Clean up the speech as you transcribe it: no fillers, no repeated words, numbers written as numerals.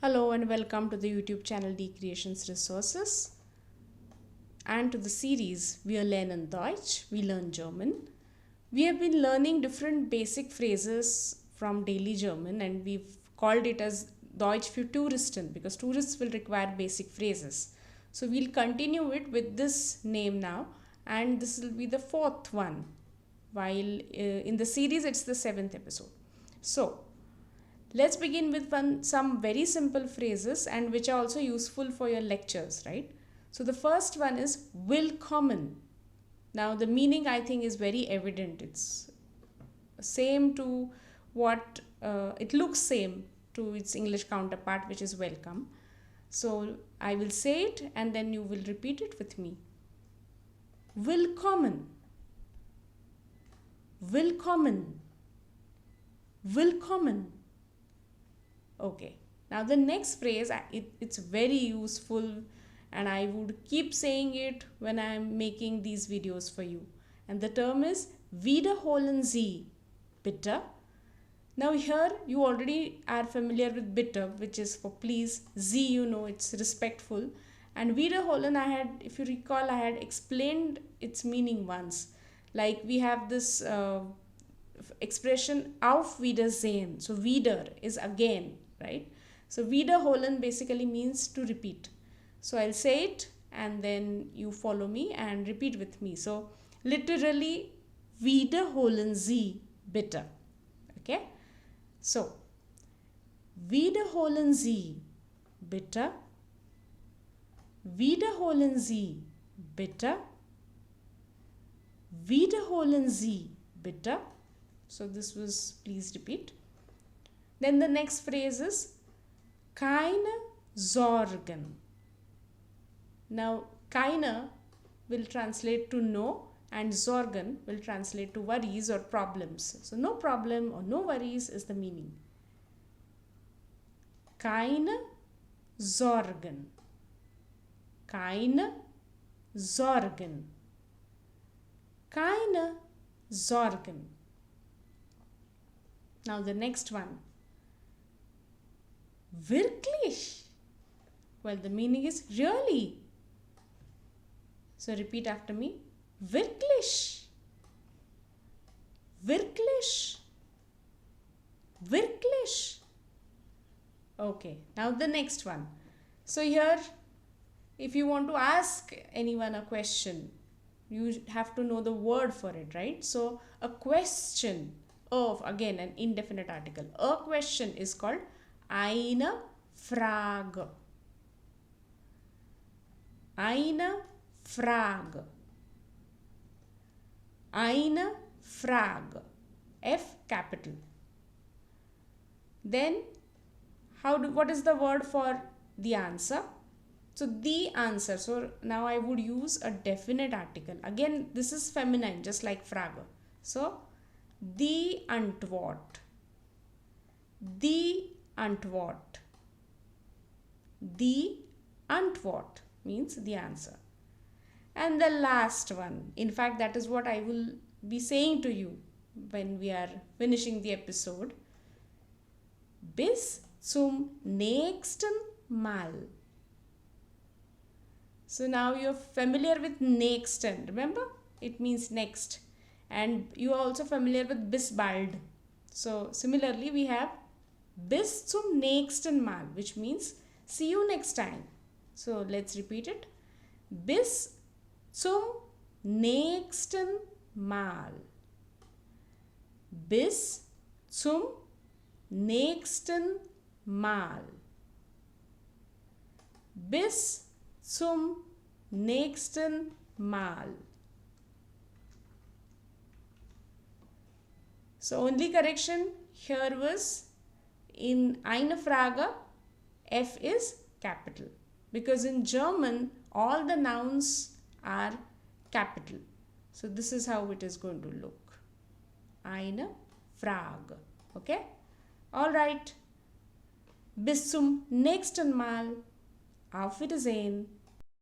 Hello and welcome to the YouTube channel D Creations Resources and to the series We are Lernen Deutsch, we learn German. We have been learning different basic phrases from daily German and we've called it as Deutsch für Touristen because tourists will require basic phrases. So we'll continue it with this name now and this will be the fourth one while in the series it's the seventh episode. So let's begin with some very simple phrases and which are also useful for your lectures, right? So the first one is willkommen. Now the meaning I think is very evident. It's same to what it looks same to its English counterpart, which is welcome. So I will say it and then you will repeat it with me. Willkommen. Willkommen. Willkommen. Okay, now the next phrase, it's very useful and I would keep saying it when I am making these videos for you. And the term is wiederholen Sie, bitte. Now here you already are familiar with bitte, which is for please. Sie, you know, it's respectful. And wiederholen, if you recall, I had explained its meaning once. Like we have this expression auf Wiedersehen. So wieder is again, right? So wiederholen basically means to repeat. So I'll say it and then you follow me and repeat with me. So literally wiederholen Sie bitte. Okay? So wiederholen Sie bitte. Wiederholen Sie bitte. Wiederholen Sie bitte. So this was, please repeat. Then the next phrase is keine Sorgen. Now keine will translate to no and Sorgen will translate to worries or problems. So no problem or no worries is the meaning. Keine Sorgen. Keine Sorgen. Keine Sorgen. Now the next one. Wirklich. Well, the meaning is really. So repeat after me. Wirklich. Wirklich. Wirklich. Okay, now the next one. So here, if you want to ask anyone a question, you have to know the word for it, right? So a question of, again, an indefinite article. A question is called eine Frage. Eine Frage. Eine Frage. F capital. Then what is the word for the answer? So the answer. So now I would use a definite article. Again, this is feminine, just like Frage. So die Antwort. Die Antwort. Die Antwort means the answer. And the last one, in fact, that is what I will be saying to you when we are finishing the episode. Bis zum nächsten Mal. So now you're familiar with nächsten. Remember? It means next. And you are also familiar with bis bald. So similarly, we have bis zum nächsten Mal, which means see you next time. So let's repeat it. Bis zum nächsten Mal. Bis zum nächsten Mal. Bis zum nächsten Mal. So only correction here was in eine Frage, F is capital. Because in German, all the nouns are capital. So this is how it is going to look. Eine Frage. Okay? Alright. Bis zum nächsten Mal. Auf Wiedersehen.